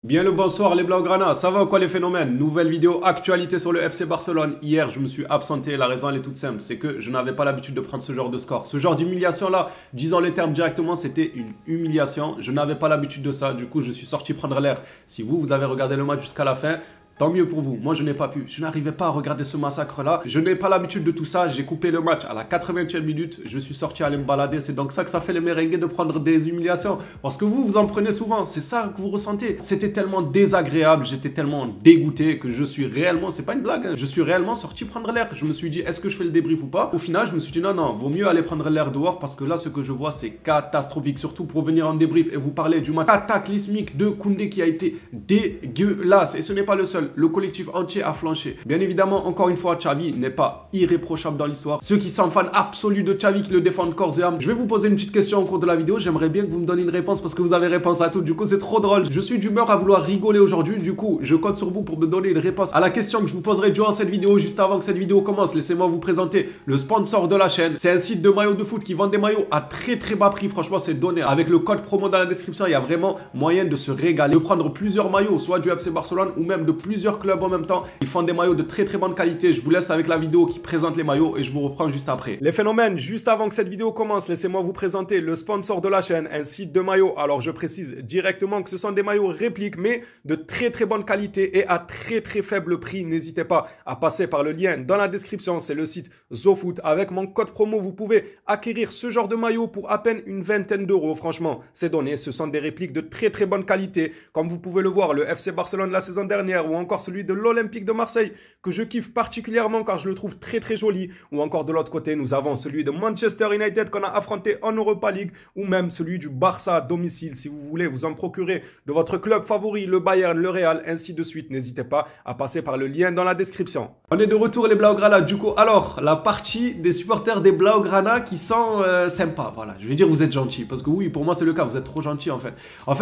Bien le bonsoir les Blaugrana, ça va ou quoi les phénomènes? Nouvelle vidéo actualité sur le FC Barcelone. Hier je me suis absenté, la raison elle est toute simple, c'est que je n'avais pas l'habitude de prendre ce genre de score. Ce genre d'humiliation là, disons les termes directement, c'était une humiliation. Je n'avais pas l'habitude de ça, du coup je suis sorti prendre l'air. Si vous avez regardé le match jusqu'à la fin, tant mieux pour vous, moi je n'ai pas pu, je n'arrivais pas à regarder ce massacre là, je n'ai pas l'habitude de tout ça, j'ai coupé le match à la 80e minute, je suis sorti aller me balader, c'est donc ça que ça fait les merengues de prendre des humiliations, parce que vous en prenez souvent, c'est ça que vous ressentez, c'était tellement désagréable, j'étais tellement dégoûté que je suis réellement, c'est pas une blague, hein, je suis réellement sorti prendre l'air, je me suis dit est-ce que je fais le débrief ou pas, au final je me suis dit non, vaut mieux aller prendre l'air dehors parce que là ce que je vois c'est catastrophique, surtout pour venir en débrief et vous parler du match cataclysmique de Koundé qui a été dégueulasse, et ce n'est pas le seul. Le collectif entier a flanché. Bien évidemment, encore une fois, Xavi n'est pas irréprochable dans l'histoire. Ceux qui sont fans absolus de Xavi, qui le défendent corps et âme, je vais vous poser une petite question au cours de la vidéo. J'aimerais bien que vous me donniez une réponse parce que vous avez réponse à tout. Du coup, c'est trop drôle. Je suis d'humeur à vouloir rigoler aujourd'hui. Du coup, je compte sur vous pour me donner une réponse à la question que je vous poserai durant cette vidéo. Juste avant que cette vidéo commence, laissez-moi vous présenter le sponsor de la chaîne. C'est un site de maillots de foot qui vend des maillots à très bas prix. Franchement, c'est donné. Avec le code promo dans la description, il y a vraiment moyen de se régaler, de prendre plusieurs maillots, soit du FC Barcelone ou même de plusieurs clubs en même temps. Ils font des maillots de très bonne qualité. Je vous laisse avec la vidéo qui présente les maillots et je vous reprends juste après. Les phénomènes, juste avant que cette vidéo commence, laissez-moi vous présenter le sponsor de la chaîne, un site de maillots. Alors je précise directement que ce sont des maillots répliques mais de très bonne qualité et à très faible prix. N'hésitez pas à passer par le lien dans la description, c'est le site ZoFoot. Avec mon code promo, vous pouvez acquérir ce genre de maillot pour à peine une vingtaine d'euros. Franchement, c'est donné. Ce sont des répliques de très bonne qualité. Comme vous pouvez le voir, le FC Barcelone la saison dernière ou encore celui de l'Olympique de Marseille que je kiffe particulièrement car je le trouve très joli, ou encore de l'autre côté nous avons celui de Manchester United qu'on a affronté en Europa League, ou même celui du Barça à domicile. Si vous voulez vous en procurer de votre club favori, le Bayern, le Real, ainsi de suite, n'hésitez pas à passer par le lien dans la description. On est de retour les Blaugrana. Du coup, alors la partie des supporters des Blaugrana qui sont sympas, voilà, je vais dire vous êtes gentils, parce que oui, pour moi c'est le cas, vous êtes trop gentils en fait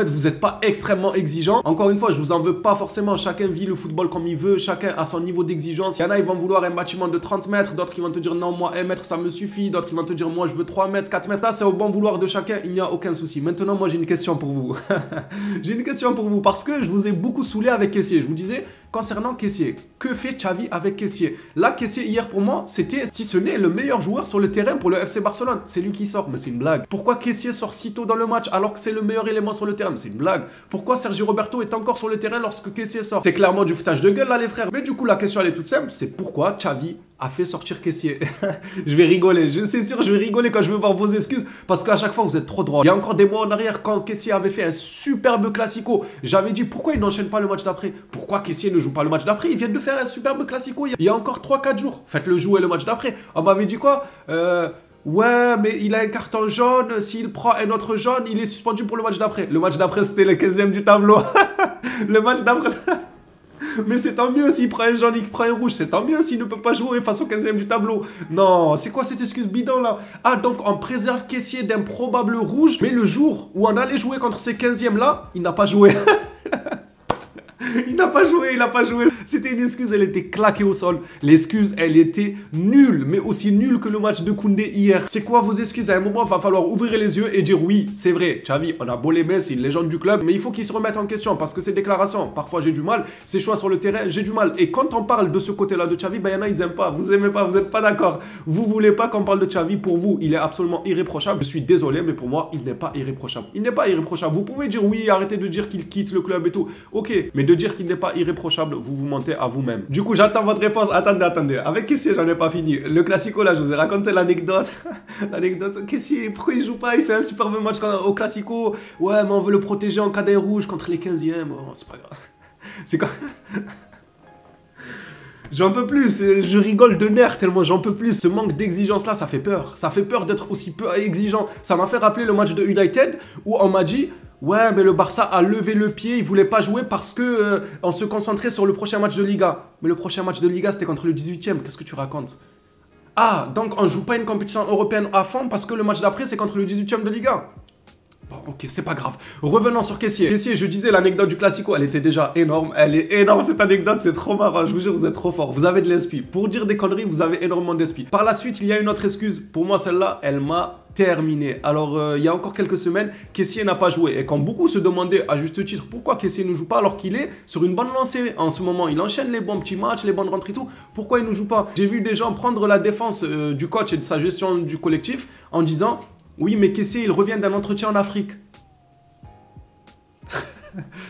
vous n'êtes pas extrêmement exigeants. Encore une fois, je vous en veux pas forcément, chacun vit le football comme il veut, chacun a son niveau d'exigence. Il y en a, ils vont vouloir un bâtiment de 30 mètres, d'autres qui vont te dire non, moi 1 mètre ça me suffit, d'autres qui vont te dire moi je veux 3 mètres, 4 mètres. Ça c'est au bon vouloir de chacun, il n'y a aucun souci. Maintenant moi j'ai une question pour vous. J'ai une question pour vous parce que je vous ai beaucoup saoulé avec Kessié. Je vous disais concernant Kessié, que fait Xavi avec Kessié? Là Kessié hier pour moi c'était, si ce n'est le meilleur joueur sur le terrain pour le FC Barcelone. C'est lui qui sort, mais c'est une blague. Pourquoi Kessié sort si tôt dans le match alors que c'est le meilleur élément sur le terrain? C'est une blague. Pourquoi Sergio Roberto est encore sur le terrain lorsque Kessié sort? C'est clairement du foutage de gueule là les frères. Mais du coup la question elle est toute simple, c'est pourquoi Xavi a fait sortir Kessié? Je vais rigoler, c'est sûr je vais rigoler quand je vais voir vos excuses parce qu'à chaque fois vous êtes trop drôle. Il y a encore des mois en arrière quand Kessié avait fait un superbe classico, j'avais dit pourquoi il n'enchaîne pas le match d'après? Pourquoi Kessié ne joue pas le match d'après? Il vient de faire un superbe classico il y a encore 3-4 jours. Faites-le jouer le match d'après. On m'avait dit quoi? Ouais, mais il a un carton jaune, s'il prend un autre jaune, il est suspendu pour le match d'après. Le match d'après, c'était le 15e du tableau. Le match d'après... Mais c'est tant mieux s'il prend un jaune et qu'il prend un rouge, c'est tant mieux s'il ne peut pas jouer face au 15e du tableau. Non, c'est quoi cette excuse bidon là? Ah, donc on préserve Kessié d'un probable rouge, mais le jour où on allait jouer contre ces 15e là, il n'a pas joué. Il n'a pas joué. C'était une excuse, elle était claquée au sol. L'excuse, elle était nulle, mais aussi nulle que le match de Koundé hier. C'est quoi vos excuses? À un moment, il va falloir ouvrir les yeux et dire oui, c'est vrai, Xavi, on a beau l'aimer, c'est une légende du club, mais il faut qu'il se remette en question parce que ses déclarations, parfois j'ai du mal, ses choix sur le terrain, j'ai du mal. Et quand on parle de ce côté-là de Xavi, ben il y en a, ils aiment pas, vous aimez pas, vous n'êtes pas d'accord. Vous voulez pas qu'on parle de Xavi, pour vous, il est absolument irréprochable. Je suis désolé, mais pour moi, il n'est pas irréprochable. Il n'est pas irréprochable. Vous pouvez dire oui, arrêtez de dire qu'il quitte le club et tout. Ok, mais de dire qu'il n'est pas irréprochable, vous vous mentez à vous-même. Du coup, j'attends votre réponse. Attendez. Avec Kessié, j'en ai pas fini. Le classico, là, je vous ai raconté l'anecdote. L'anecdote. Kessié, pourquoi il joue pas? Il fait un superbe match au classico. Ouais, mais on veut le protéger en cas d'un rouge contre les 15e. Oh, c'est pas grave. C'est quoi? J'en peux plus, je rigole de nerfs tellement j'en peux plus. Ce manque d'exigence là, ça fait peur. Ça fait peur d'être aussi peu exigeant. Ça m'a fait rappeler le match de United où on m'a dit ouais, mais le Barça a levé le pied, il voulait pas jouer parce que on se concentrait sur le prochain match de Liga. Mais le prochain match de Liga, c'était contre le 18e. Qu'est-ce que tu racontes? Ah, donc on joue pas une compétition européenne à fond parce que le match d'après, c'est contre le 18e de Liga. Bon, ok, c'est pas grave. Revenons sur Kessié. Kessié, je disais, l'anecdote du classico, elle était déjà énorme. Elle est énorme, cette anecdote, c'est trop marrant. Je vous jure, vous êtes trop fort. Vous avez de l'esprit. Pour dire des conneries, vous avez énormément d'esprit. Par la suite, il y a une autre excuse. Pour moi, celle-là, elle m'a terminé. Alors, il y a encore quelques semaines, Kessié n'a pas joué. Et quand beaucoup se demandaient, à juste titre, pourquoi Kessié ne joue pas alors qu'il est sur une bonne lancée en ce moment, il enchaîne les bons petits matchs, les bonnes rentrées et tout, pourquoi il ne joue pas? J'ai vu des gens prendre la défense du coach et de sa gestion du collectif en disant, oui, mais Kessié, il revient d'un entretien en Afrique.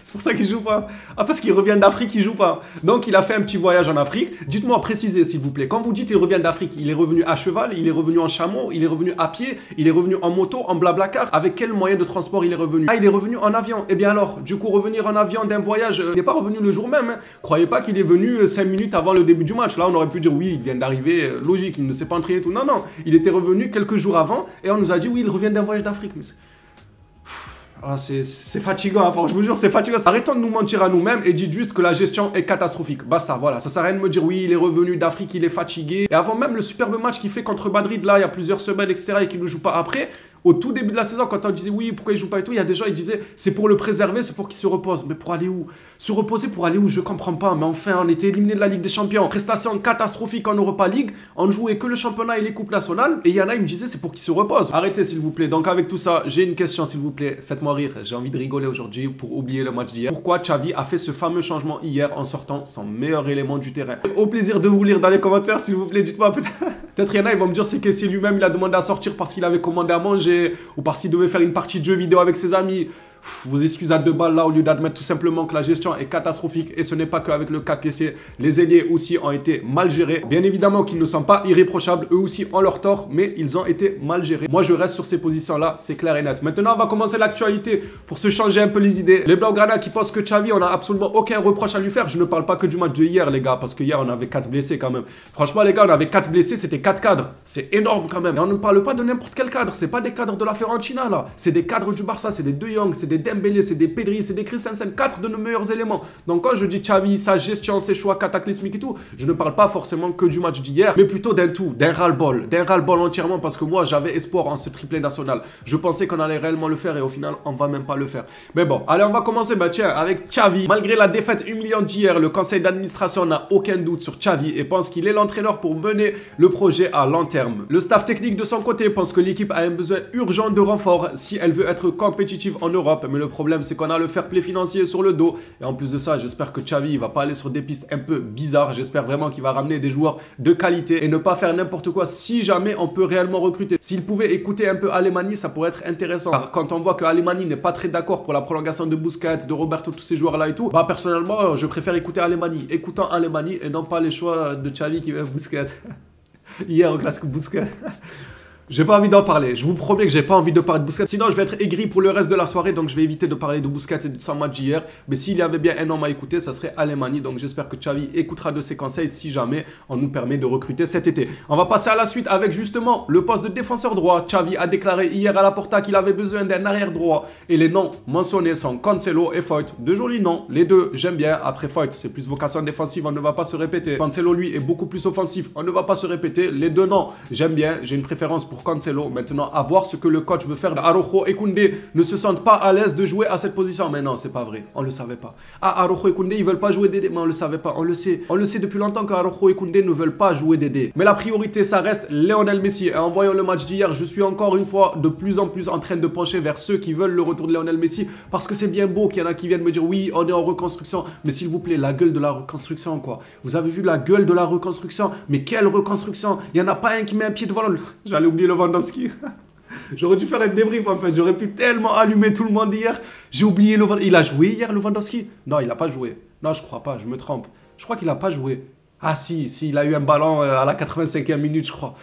C'est pour ça qu'il joue pas. Ah, parce qu'il revient d'Afrique, il joue pas. Donc, il a fait un petit voyage en Afrique. Dites-moi, précisez, s'il vous plaît. Quand vous dites il revient d'Afrique, il est revenu à cheval, il est revenu en chameau, il est revenu à pied, il est revenu en moto, en blablacar. Avec quel moyen de transport il est revenu? Ah, il est revenu en avion. Eh bien alors, du coup, revenir en avion d'un voyage, il n'est pas revenu le jour même. Hein. Croyez pas qu'il est venu 5 minutes avant le début du match. Là, on aurait pu dire oui, il vient d'arriver, logique, il ne s'est pas entraîné et tout. Non, non, il était revenu quelques jours avant et on nous a dit oui, il revient d'un voyage d'Afrique. Mais ah, c'est fatigant, enfin, je vous jure, c'est fatigant. Arrêtons de nous mentir à nous-mêmes et dites juste que la gestion est catastrophique. Basta, voilà. Ça sert à rien de me dire, oui, il est revenu d'Afrique, il est fatigué. Et avant même le superbe match qu'il fait contre Madrid, là, il y a plusieurs semaines, etc., et qu'il ne joue pas après, au tout début de la saison, quand on disait, oui, pourquoi il joue pas et tout, il y a des gens, ils disaient, c'est pour le préserver, c'est pour qu'il se repose. Mais pour aller où? Se reposer pour aller où? Je comprends pas. Mais enfin, on était éliminé de la Ligue des Champions. Prestation catastrophique en Europa League. On ne jouait que le championnat et les coupes nationales. Et il y en a, ils me disaient, c'est pour qu'il se repose. Arrêtez, s'il vous plaît. Donc, avec tout ça, j'ai une question, s'il vous plaît. Faites-moi rire. J'ai envie de rigoler aujourd'hui pour oublier le match d'hier. Pourquoi Xavi a fait ce fameux changement hier en sortant son meilleur élément du terrain? Au plaisir de vous lire dans les commentaires, s'il vous plaît. Dites-moi peut-être il y en a, ils vont me dire c'est que c'est lui-même, il a demandé à sortir parce qu'il avait commandé à manger ou parce qu'il devait faire une partie de jeu vidéo avec ses amis. Vos excuses à 2 balles là, au lieu d'admettre tout simplement que la gestion est catastrophique. Et ce n'est pas qu'avec le cas Kessié. Les ailiers aussi ont été mal gérés. Bien évidemment qu'ils ne sont pas irréprochables. Eux aussi ont leur tort, mais ils ont été mal gérés. Moi, je reste sur ces positions-là, c'est clair et net. Maintenant, on va commencer l'actualité pour se changer un peu les idées. Les Blaugrana qui pensent que Xavi, on n'a absolument aucun reproche à lui faire. Je ne parle pas que du match de hier, les gars, parce que hier, on avait 4 blessés quand même. Franchement, les gars, on avait 4 blessés, c'était 4 cadres. C'est énorme quand même. Et on ne parle pas de n'importe quel cadre. C'est pas des cadres de la Fiorentina, là. C'est des cadres du Barça, c'est des De Jong, c'est des Dembélé, c'est des Pedri, c'est des Christensen, 4 de nos meilleurs éléments. Donc quand je dis Xavi, sa gestion, ses choix cataclysmiques et tout, je ne parle pas forcément que du match d'hier, mais plutôt d'un tout, d'un ras-le-bol entièrement, parce que moi j'avais espoir en ce triplé national. Je pensais qu'on allait réellement le faire et au final on va même pas le faire. Mais bon, allez on va commencer tiens, avec Xavi. Malgré la défaite humiliante d'hier, le conseil d'administration n'a aucun doute sur Xavi et pense qu'il est l'entraîneur pour mener le projet à long terme. Le staff technique de son côté pense que l'équipe a un besoin urgent de renfort si elle veut être compétitive en Europe, mais le problème c'est qu'on a le fair play financier sur le dos. Et en plus de ça, j'espère que Xavi il va pas aller sur des pistes un peu bizarres. J'espère vraiment qu'il va ramener des joueurs de qualité et ne pas faire n'importe quoi si jamais on peut réellement recruter. S'il pouvait écouter un peu Alemany, ça pourrait être intéressant. Car quand on voit que Alemany n'est pas très d'accord pour la prolongation de Busquets, de Roberto, tous ces joueurs-là et tout, bah personnellement, je préfère écouter Alemany. Écoutant Alemany et non pas les choix de Xavi qui veut Busquets. Hier au classique Busquets. J'ai pas envie d'en parler, je vous promets que j'ai pas envie de parler de Busquets, sinon je vais être aigri pour le reste de la soirée, donc je vais éviter de parler de Busquets et de son match d'hier. Mais s'il y avait bien un homme à écouter, ça serait Alemany, donc j'espère que Xavi écoutera de ses conseils si jamais on nous permet de recruter cet été. On va passer à la suite avec justement le poste de défenseur droit. Xavi a déclaré hier à la Porta qu'il avait besoin d'un arrière droit et les noms mentionnés sont Cancelo et Foyth. Deux jolis noms, les deux j'aime bien. Après Foyth, c'est plus vocation défensive, on ne va pas se répéter. Cancelo lui est beaucoup plus offensif, on ne va pas se répéter. Les deux noms j'aime bien, j'ai une préférence pour Cancelo. Maintenant, à voir ce que le coach veut faire. Araujo et Koundé ne se sentent pas à l'aise de jouer à cette position. Mais non, c'est pas vrai. On le savait pas. Ah, Araujo et Koundé, ils veulent pas jouer Dédé. Mais on le savait pas. On le sait. On le sait depuis longtemps qu'Araujo et Koundé ne veulent pas jouer Dédé. Mais la priorité, ça reste Lionel Messi. Et en voyant le match d'hier, je suis encore une fois de plus en plus en train de pencher vers ceux qui veulent le retour de Lionel Messi. Parce que c'est bien beau qu'il y en a qui viennent me dire oui, on est en reconstruction. Mais s'il vous plaît, la gueule de la reconstruction, quoi. Vous avez vu la gueule de la reconstruction? Mais quelle reconstruction? Il n'y en a pas un qui met un pied devant le... J'allais oublier Lewandowski. J'aurais dû faire un débrief en fait, j'aurais pu tellement allumer tout le monde hier. J'ai oublié Lewandowski. Il a joué hier Lewandowski? Non, il n'a pas joué. Non, je crois pas, je me trompe. Je crois qu'il n'a pas joué. Ah si, il a eu un ballon à la 85e minute je crois.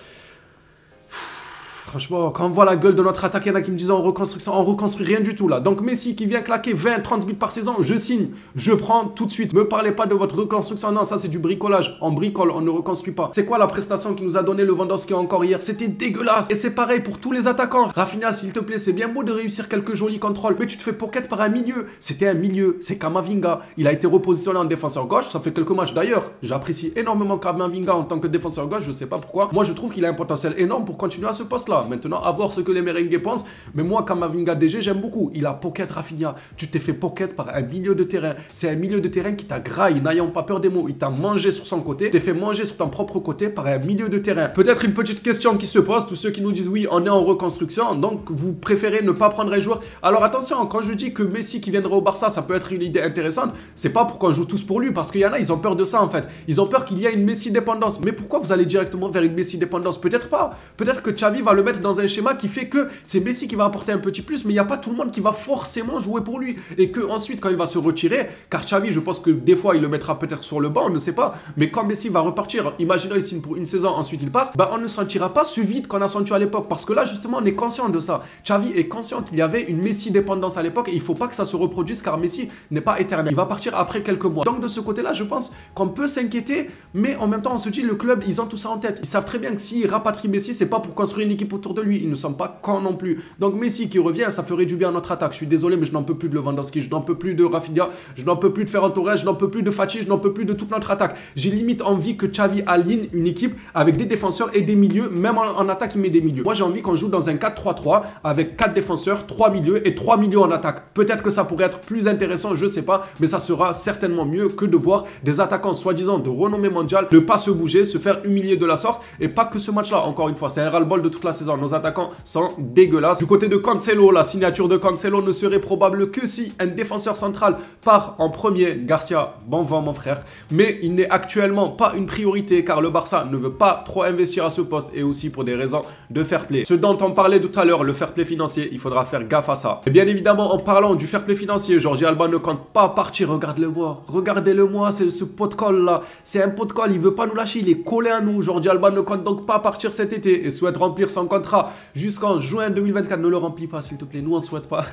Franchement, quand on voit la gueule de notre attaque, il y en a qui me disent en reconstruction, on reconstruit rien du tout là. Donc Messi qui vient claquer 20-30 buts par saison, je signe, je prends tout de suite. Me parlez pas de votre reconstruction, non, ça c'est du bricolage. On bricole, on ne reconstruit pas. C'est quoi la prestation qui nous a donné Lewandowski encore hier? C'était dégueulasse. Et c'est pareil pour tous les attaquants. Rafinha, s'il te plaît, c'est bien beau de réussir quelques jolis contrôles, mais tu te fais pocket par un milieu. C'était un milieu, c'est Kamavinga. Il a été repositionné en défenseur gauche, ça fait quelques matchs d'ailleurs. J'apprécie énormément Kamavinga en tant que défenseur gauche, je sais pas pourquoi. Moi je trouve qu'il a un potentiel énorme pour continuer à ce poste là. là. Maintenant, à voir ce que les merengues pensent. Mais moi, Kamavinga DG, j'aime beaucoup. Il a pocket Rafinha. Tu t'es fait pocket par un milieu de terrain. C'est un milieu de terrain qui t'a graillé, n'ayant pas peur des mots. Il t'a mangé sur son côté. Tu t'es fait manger sur ton propre côté par un milieu de terrain. Peut-être une petite question qui se pose. Tous ceux qui nous disent oui, on est en reconstruction. Donc, vous préférez ne pas prendre un joueur. Alors, attention, quand je dis que Messi qui viendrait au Barça, ça peut être une idée intéressante. C'est pas pour qu'on joue tous pour lui. Parce qu'il y en a, ils ont peur de ça en fait. Ils ont peur qu'il y ait une Messi dépendance. Mais pourquoi vous allez directement vers une Messi dépendance? Peut-être pas. Peut-être que Xavi va le mettre dans un schéma qui fait que c'est Messi qui va apporter un petit plus, mais il n'y a pas tout le monde qui va forcément jouer pour lui. Et que ensuite, quand il va se retirer, car Xavi, je pense que des fois, il le mettra peut-être sur le banc, on ne sait pas. Mais quand Messi va repartir, imaginons il signe pour une saison, ensuite il part, bah on ne sentira pas ce vide qu'on a senti à l'époque. Parce que là, justement, on est conscient de ça. Xavi est conscient qu'il y avait une Messi dépendance à l'époque et il ne faut pas que ça se reproduise car Messi n'est pas éternel. Il va partir après quelques mois. Donc de ce côté-là, je pense qu'on peut s'inquiéter, mais en même temps, on se dit, le club, ils ont tout ça en tête. Ils savent très bien que s'ils rapatrient Messi, c'est pas pour construire une équipe autour de lui. Ils ne sont pas cons non plus. Donc Messi qui revient, ça ferait du bien à notre attaque. Je suis désolé, mais je n'en peux plus de Lewandowski, je n'en peux plus de Rafinha, je n'en peux plus de Ferran Torres, je n'en peux plus de Fati, je n'en peux plus de toute notre attaque. J'ai limite envie que Xavi aligne une équipe avec des défenseurs et des milieux, même en attaque, il met des milieux. Moi, j'ai envie qu'on joue dans un 4-3-3 avec 4 défenseurs, 3 milieux et 3 milieux en attaque. Peut-être que ça pourrait être plus intéressant, je sais pas, mais ça sera certainement mieux que de voir des attaquants soi-disant de renommée mondiale ne pas se bouger, se faire humilier de la sorte. Et pas que ce match-là, encore une fois, c'est un ras-le-bol de toute la saison. Nos attaquants sont dégueulasses. Du côté de Cancelo, la signature de Cancelo ne serait probable que si un défenseur central part en premier. Garcia, bon vent mon frère. Mais il n'est actuellement pas une priorité car le Barça ne veut pas trop investir à ce poste et aussi pour des raisons de fair play. Ce dont on parlait tout à l'heure, le fair play financier, il faudra faire gaffe à ça. Et bien évidemment, en parlant du fair play financier, Jordi Alba ne compte pas partir. Regarde-le-moi, regardez-le-moi, c'est ce pot de colle là. C'est un pot de colle, il veut pas nous lâcher, il est collé à nous. Jordi Alba ne compte donc pas partir cet été et souhaite remplir son contrat jusqu'en juin 2024. Ne le remplis pas s'il te plaît, nous on souhaite pas.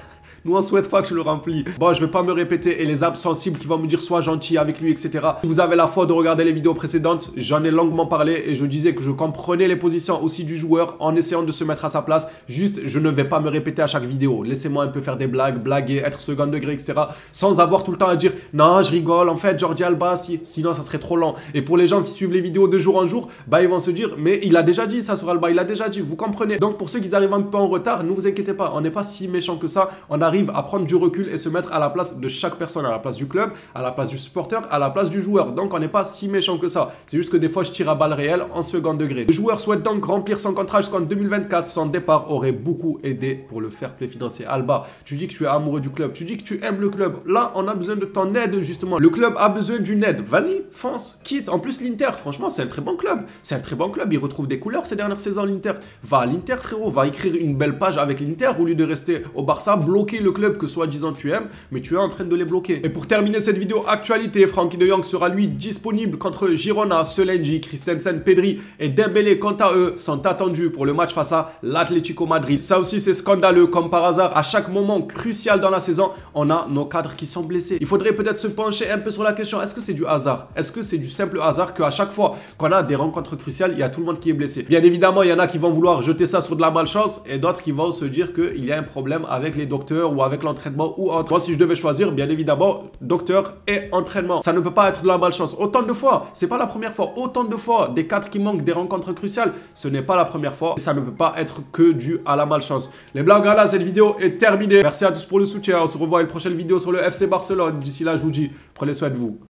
Nous, on souhaite pas que je le remplis. Bon, je vais pas me répéter. Et les âmes sensibles qui vont me dire sois gentil avec lui, etc. Si vous avez la foi de regarder les vidéos précédentes, j'en ai longuement parlé et je disais que je comprenais les positions aussi du joueur en essayant de se mettre à sa place. Juste, je ne vais pas me répéter à chaque vidéo. Laissez-moi un peu faire des blagues, blaguer, être second degré, etc. Sans avoir tout le temps à dire non, je rigole. En fait, Jordi Alba, sinon ça serait trop lent. Et pour les gens qui suivent les vidéos de jour en jour, bah ils vont se dire mais il a déjà dit ça sur Alba, il a déjà dit. Vous comprenez. Donc pour ceux qui arrivent un peu en retard, ne vous inquiétez pas. On n'est pas si méchant que ça. On arrive à prendre du recul et se mettre à la place de chaque personne, à la place du club, à la place du supporter, à la place du joueur. Donc on n'est pas si méchant que ça. C'est juste que des fois je tire à balles réelles en second degré. Le joueur souhaite donc remplir son contrat jusqu'en 2024. Son départ aurait beaucoup aidé pour le fair play financier. Alba, tu dis que tu es amoureux du club, tu dis que tu aimes le club. Là, on a besoin de ton aide justement. Le club a besoin d'une aide. Vas-y, fonce, quitte. En plus, l'Inter, franchement, c'est un très bon club. C'est un très bon club. Il retrouve des couleurs ces dernières saisons, l'Inter. Va à l'Inter, frérot. Va écrire une belle page avec l'Inter au lieu de rester au Barça, bloquer le club que soi-disant tu aimes, mais tu es en train de les bloquer. Et pour terminer cette vidéo actualité, Frenkie de Jong sera lui disponible contre Girona, Solengi, Christensen, Pedri et Dembélé. Quant à eux, sont attendus pour le match face à l'Atlético Madrid. Ça aussi, c'est scandaleux. Comme par hasard, à chaque moment crucial dans la saison, on a nos cadres qui sont blessés. Il faudrait peut-être se pencher un peu sur la question. Est-ce que c'est du hasard? Est-ce que c'est du simple hasard qu'à chaque fois qu'on a des rencontres cruciales, il y a tout le monde qui est blessé? Bien évidemment, il y en a qui vont vouloir jeter ça sur de la malchance et d'autres qui vont se dire qu'il y a un problème avec les docteurs ou avec l'entraînement ou autre. Moi, si je devais choisir, bien évidemment, docteur et entraînement. Ça ne peut pas être de la malchance. Autant de fois, c'est pas la première fois. Autant de fois, des cadres qui manquent des rencontres cruciales, ce n'est pas la première fois. Et ça ne peut pas être que dû à la malchance. Les Blaugrana, cette vidéo est terminée. Merci à tous pour le soutien. On se revoit à une prochaine vidéo sur le FC Barcelone. D'ici là, je vous dis, prenez soin de vous.